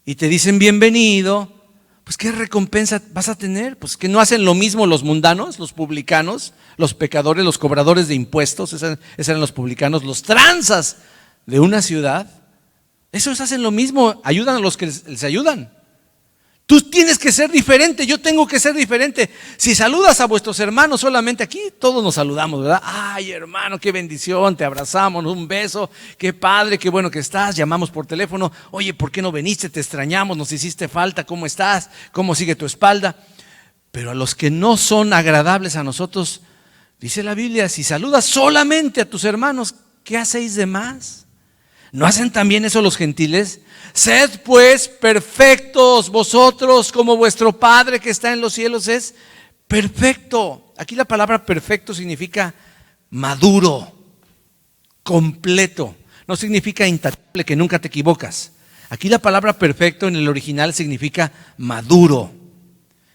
y te dicen bienvenido, pues ¿qué recompensa vas a tener? Pues que no hacen lo mismo los mundanos, los publicanos, los pecadores, los cobradores de impuestos, esos eran los publicanos, los tranzas de una ciudad. Esos hacen lo mismo, ayudan a los que les ayudan. Tú tienes que ser diferente, yo tengo que ser diferente. Si saludas a vuestros hermanos solamente aquí, todos nos saludamos, ¿verdad? Ay, hermano, qué bendición, te abrazamos, un beso, qué padre, qué bueno que estás, llamamos por teléfono, oye, ¿por qué no viniste? Te extrañamos, nos hiciste falta, ¿cómo estás? ¿Cómo sigue tu espalda? Pero a los que no son agradables a nosotros, dice la Biblia, si saludas solamente a tus hermanos, ¿qué hacéis de más? ¿No hacen también eso los gentiles? Sed pues perfectos vosotros como vuestro Padre que está en los cielos es perfecto. Aquí la palabra perfecto significa maduro, completo. No significa intachable, que nunca te equivocas. Aquí la palabra perfecto en el original significa maduro.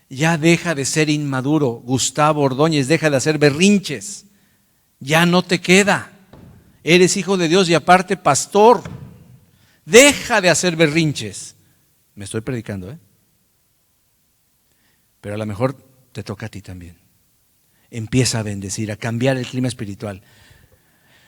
Ya deja de ser inmaduro. Gustavo Ordóñez, deja de hacer berrinches. Ya no te queda. Eres hijo de Dios y aparte pastor. Deja de hacer berrinches. Me estoy predicando, ¿eh? Pero a lo mejor te toca a ti también. Empieza a bendecir, a cambiar el clima espiritual.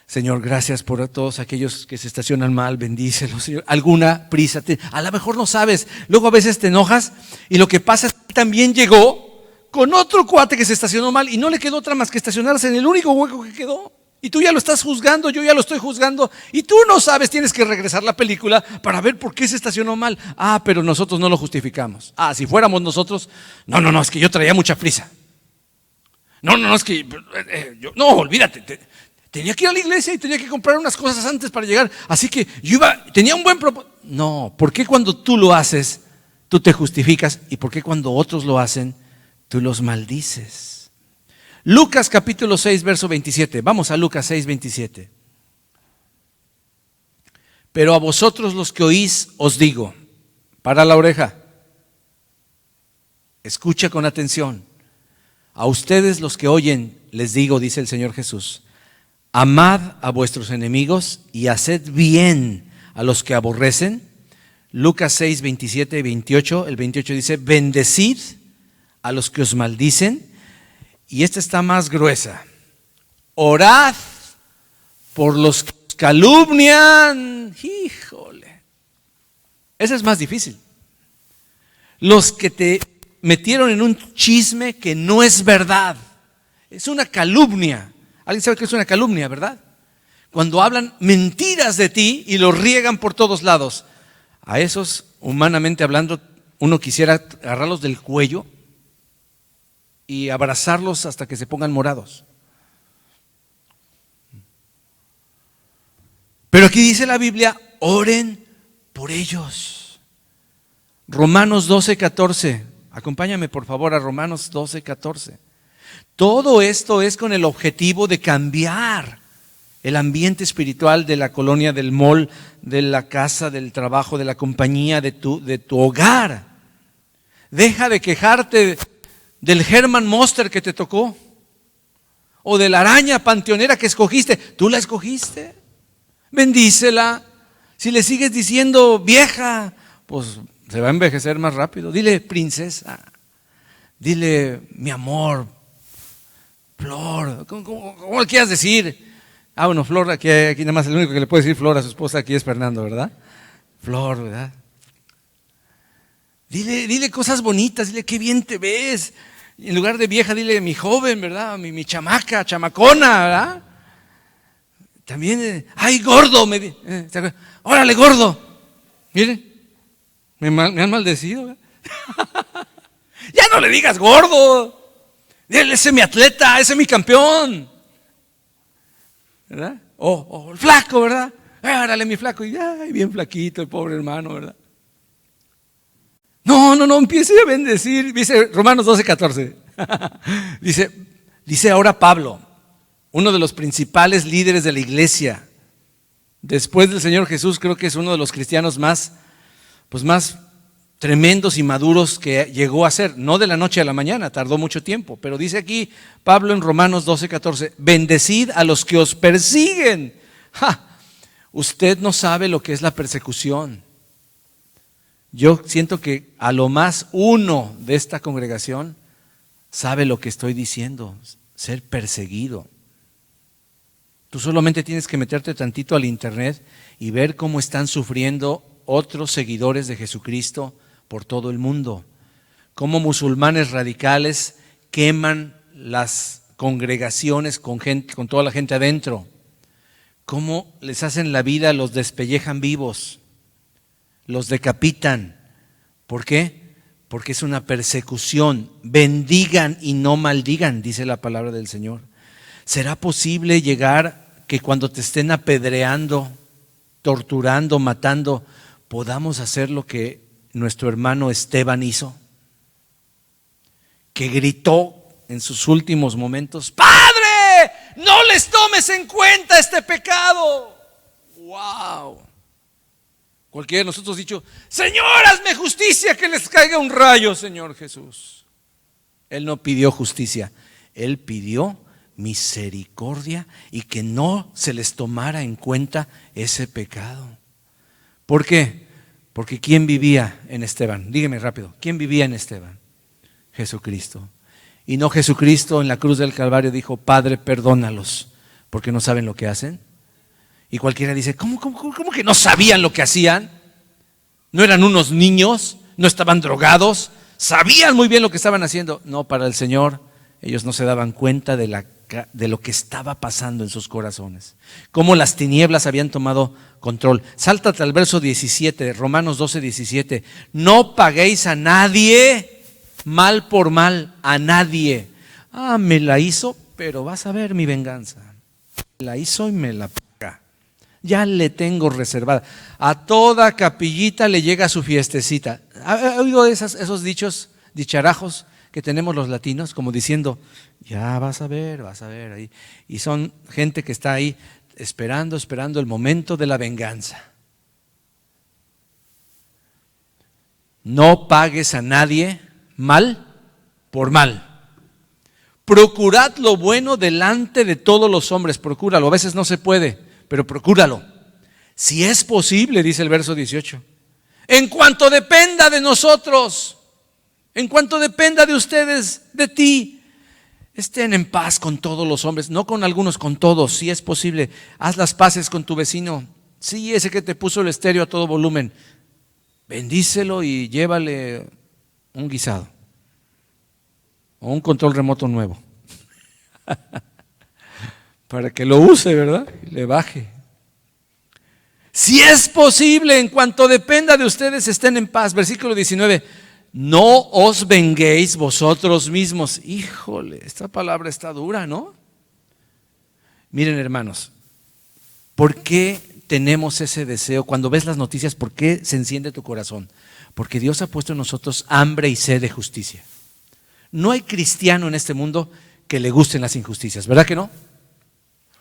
Señor, gracias por todos aquellos que se estacionan mal, bendícelos, Señor. Alguna prisa, a lo mejor no sabes, luego a veces te enojas y lo que pasa es que también llegó con otro cuate que se estacionó mal y no le quedó otra más que estacionarse en el único hueco que quedó. Y tú ya lo estás juzgando, yo ya lo estoy juzgando y tú no sabes, tienes que regresar la película para ver por qué se estacionó mal. Ah, pero nosotros no lo justificamos. Ah, si fuéramos nosotros, no, es que yo traía mucha prisa. No, es que, no, olvídate, tenía que ir a la iglesia y tenía que comprar unas cosas antes para llegar. Así que tenía un buen propósito. No, ¿por qué cuando tú lo haces, tú te justificas? ¿Y por qué cuando otros lo hacen, tú los maldices? Lucas capítulo 6, verso 27. Vamos a Lucas 6, 27. Pero a vosotros los que oís os digo, para la oreja, escucha con atención. A ustedes los que oyen les digo, dice el Señor Jesús, amad a vuestros enemigos y haced bien a los que aborrecen. Lucas 6, 27 y 28, el 28 dice, bendecid a los que os maldicen. Y esta está más gruesa. Orad por los que os calumnian. Híjole. Esa es más difícil. Los que te metieron en un chisme que no es verdad. Es una calumnia. ¿Alguien sabe qué es una calumnia, verdad? Cuando hablan mentiras de ti y lo riegan por todos lados. A esos, humanamente hablando, uno quisiera agarrarlos del cuello y abrazarlos hasta que se pongan morados. Pero aquí dice la Biblia, oren por ellos. Romanos 12, 14. Acompáñame por favor a Romanos 12, 14. Todo esto es con el objetivo de cambiar el ambiente espiritual de la colonia, del mall, de la casa, del trabajo, de la compañía, de tu hogar. Deja de quejarte del Herman Monster que te tocó o de la araña panteonera que escogiste. ¿Tú la escogiste? Bendícela. Si le sigues diciendo vieja, pues se va a envejecer más rápido. Dile princesa, dile mi amor, Flor, ¿cómo le quieras decir? Bueno, Flor, aquí nada más el único que le puede decir Flor a su esposa aquí es Fernando, ¿verdad? Flor, ¿verdad? Dile cosas bonitas, dile qué bien te ves. En lugar de vieja, dile mi joven, ¿verdad? Mi chamaca, chamacona, ¿verdad? También, ay, gordo, órale, gordo. Miren, me han maldecido, ¿verdad? Ya no le digas gordo. Dile, ese es mi atleta, ese es mi campeón, ¿verdad? O el flaco, ¿verdad? Árale, mi flaco, y ay, bien flaquito el pobre hermano, ¿verdad? No, empiece a bendecir. Dice Romanos 12, 14. Dice ahora Pablo, uno de los principales líderes de la iglesia, después del Señor Jesús, creo que es uno de los cristianos más tremendos y maduros que llegó a ser, no de la noche a la mañana, tardó mucho tiempo, pero dice aquí Pablo en Romanos 12, 14, bendecid a los que os persiguen. Usted no sabe lo que es la persecución. Yo siento que a lo más uno de esta congregación sabe lo que estoy diciendo, ser perseguido. Tú solamente tienes que meterte tantito al internet y ver cómo están sufriendo otros seguidores de Jesucristo por todo el mundo. Cómo musulmanes radicales queman las congregaciones con toda la gente adentro. Cómo les hacen la vida, los despellejan vivos, los decapitan. ¿Por qué? Porque es una persecución. Bendigan y no maldigan, dice la palabra del Señor. ¿Será posible llegar que cuando te estén apedreando, torturando, matando, podamos hacer lo que nuestro hermano Esteban hizo? Que gritó en sus últimos momentos: ¡Padre, no les tomes en cuenta este pecado! ¡Wow! Cualquiera de nosotros ha dicho: Señor, hazme justicia, que les caiga un rayo, Señor Jesús. Él no pidió justicia, él pidió misericordia y que no se les tomara en cuenta ese pecado. ¿Por qué? Porque ¿quién vivía en Esteban? Dígame rápido, ¿quién vivía en Esteban? Jesucristo. Y no Jesucristo en la cruz del Calvario dijo: Padre, perdónalos, porque no saben lo que hacen. Y cualquiera dice: ¿Cómo que no sabían lo que hacían? ¿No eran unos niños? ¿No estaban drogados? ¿Sabían muy bien lo que estaban haciendo? No, para el Señor ellos no se daban cuenta de lo que estaba pasando en sus corazones. Cómo las tinieblas habían tomado control. Sáltate al verso 17, Romanos 12, 17. No paguéis a nadie mal por mal, a nadie. Me la hizo, pero vas a ver mi venganza. La hizo y me la paga. Ya le tengo reservada. A toda capillita le llega su fiestecita. ¿Ha oído esos dichos, dicharajos que tenemos los latinos? Como diciendo, ya vas a ver ahí. Y son gente que está ahí esperando el momento de la venganza. No pagues a nadie mal por mal. Procurad lo bueno delante de todos los hombres, procúralo. A veces no se puede, pero procúralo. Si es posible, dice el verso 18. En cuanto dependa de nosotros, en cuanto dependa de ustedes, de ti, estén en paz con todos los hombres, no con algunos, con todos. Si es posible, haz las paces con tu vecino. Sí, ese que te puso el estéreo a todo volumen, bendícelo y llévale un guisado o un control remoto nuevo para que lo use, ¿verdad? Y le baje. Si es posible, en cuanto dependa de ustedes, estén en paz. Versículo 19. No os venguéis vosotros mismos. Híjole, esta palabra está dura, ¿no? Miren, hermanos, ¿por qué tenemos ese deseo? Cuando ves las noticias, ¿por qué se enciende tu corazón? Porque Dios ha puesto en nosotros hambre y sed de justicia. No hay cristiano en este mundo que le gusten las injusticias, ¿verdad que no?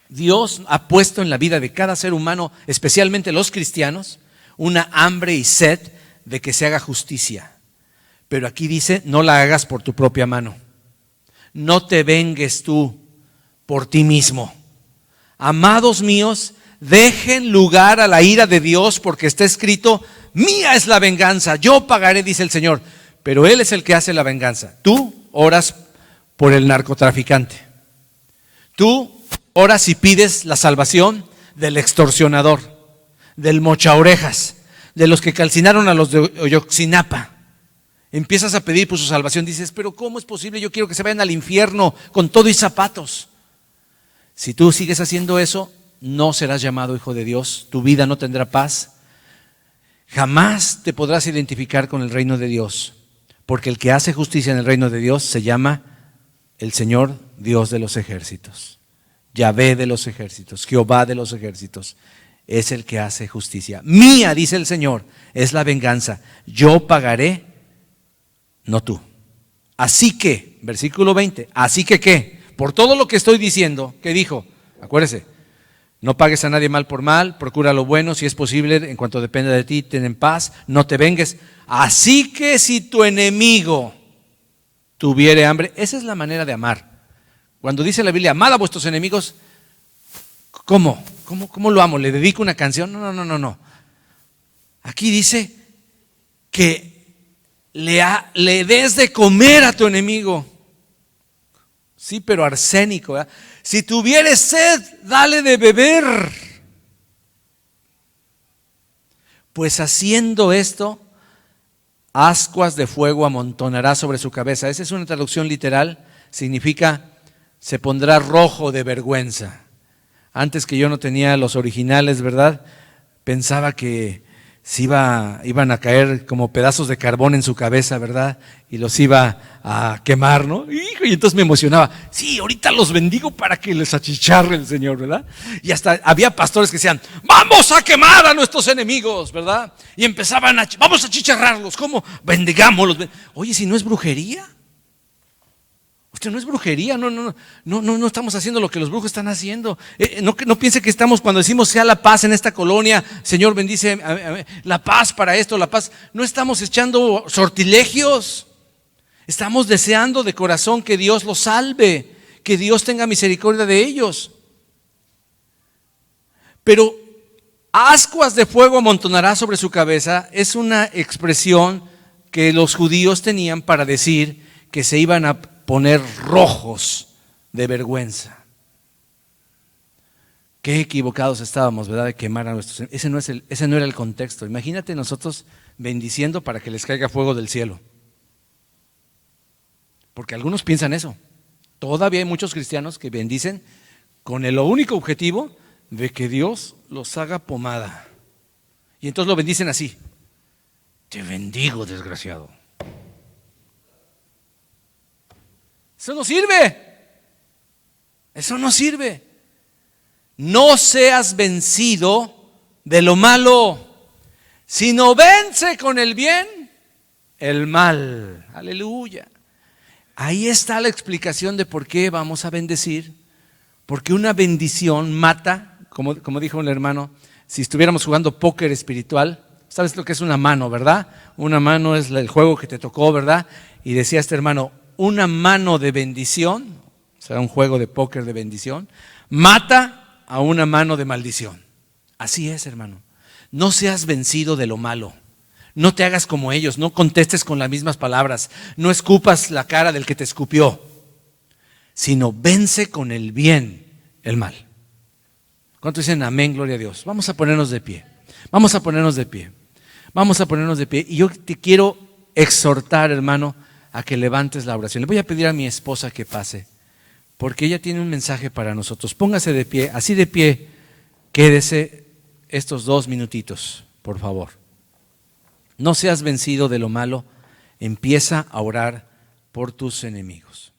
Dios ha puesto en la vida de cada ser humano, especialmente los cristianos, una hambre y sed de que se haga justicia. Pero aquí dice, no la hagas por tu propia mano. No te vengues tú por ti mismo. Amados míos, dejen lugar a la ira de Dios, porque está escrito, mía es la venganza, yo pagaré, dice el Señor. Pero Él es el que hace la venganza. Tú oras por el narcotraficante. Tú oras y pides la salvación del extorsionador, del mochaorejas, de los que calcinaron a los de Oyoxinapa. Empiezas a pedir por su salvación. Dices, pero ¿cómo es posible? Yo quiero que se vayan al infierno con todo y zapatos. Si tú sigues haciendo eso, no serás llamado hijo de Dios. Tu vida no tendrá paz. Jamás te podrás identificar con el reino de Dios. Porque el que hace justicia en el reino de Dios se llama el Señor Dios de los ejércitos. Yahvé de los ejércitos, Jehová de los ejércitos, es el que hace justicia. Mía, dice el Señor, es la venganza. Yo pagaré, no tú. Así que, versículo 20, así que ¿qué? Por todo lo que estoy diciendo, ¿qué dijo? Acuérdese, no pagues a nadie mal por mal, procura lo bueno, si es posible, en cuanto dependa de ti, ten en paz, no te vengues. Así que si tu enemigo tuviere hambre, esa es la manera de amar. Cuando dice la Biblia, amad a vuestros enemigos, ¿cómo lo amo? ¿Le dedico una canción? No. Aquí dice que le des de comer a tu enemigo. Sí, pero arsénico, ¿verdad? Si tuvieres sed, dale de beber. Pues haciendo esto, ascuas de fuego amontonará sobre su cabeza. Esa es una traducción literal, significa se pondrá rojo de vergüenza. Antes que yo no tenía los originales, ¿verdad? Pensaba que iban a caer como pedazos de carbón en su cabeza, ¿verdad? Y los iba a quemar, ¿no? Y entonces me emocionaba. Sí, ahorita los bendigo para que les achicharre el Señor, ¿verdad? Y hasta había pastores que decían, vamos a quemar a nuestros enemigos, ¿verdad? Y empezaban vamos a achicharrarlos, ¿cómo? Bendigámoslos. Oye, si no es brujería. Usted no es brujería, no estamos haciendo lo que los brujos están haciendo. No piense que estamos, cuando decimos sea la paz en esta colonia, Señor bendice la paz para esto, la paz. No estamos echando sortilegios. Estamos deseando de corazón que Dios los salve, que Dios tenga misericordia de ellos. Pero ascuas de fuego amontonará sobre su cabeza es una expresión que los judíos tenían para decir que se iban a poner rojos de vergüenza. Qué equivocados estábamos, ¿verdad? De quemar a nuestros. Ese no era el contexto. Imagínate nosotros bendiciendo para que les caiga fuego del cielo. Porque algunos piensan eso. Todavía hay muchos cristianos que bendicen con el único objetivo de que Dios los haga pomada. Y entonces lo bendicen así. Te bendigo, desgraciado. Eso no sirve. Eso no sirve. no seas vencido de lo malo, sino vence con el bien el mal. Aleluya. Ahí está la explicación de por qué vamos a bendecir. Porque una bendición mata, como dijo un hermano, si estuviéramos jugando póker espiritual, ¿sabes lo que es una mano, verdad? Una mano es el juego que te tocó, ¿verdad? Y decía este hermano, una mano de bendición, o sea, un juego de póker de bendición, mata a una mano de maldición. Así es, hermano. No seas vencido de lo malo. No te hagas como ellos, no contestes con las mismas palabras, no escupas la cara del que te escupió, sino vence con el bien el mal. ¿Cuántos dicen amén, gloria a Dios? Vamos a ponernos de pie, vamos a ponernos de pie, vamos a ponernos de pie. Y yo te quiero exhortar, hermano, a que levantes la oración. Le voy a pedir a mi esposa que pase, porque ella tiene un mensaje para nosotros. Póngase de pie, así de pie, quédese estos 2 minutitos, por favor. No seas vencido de lo malo, empieza a orar por tus enemigos.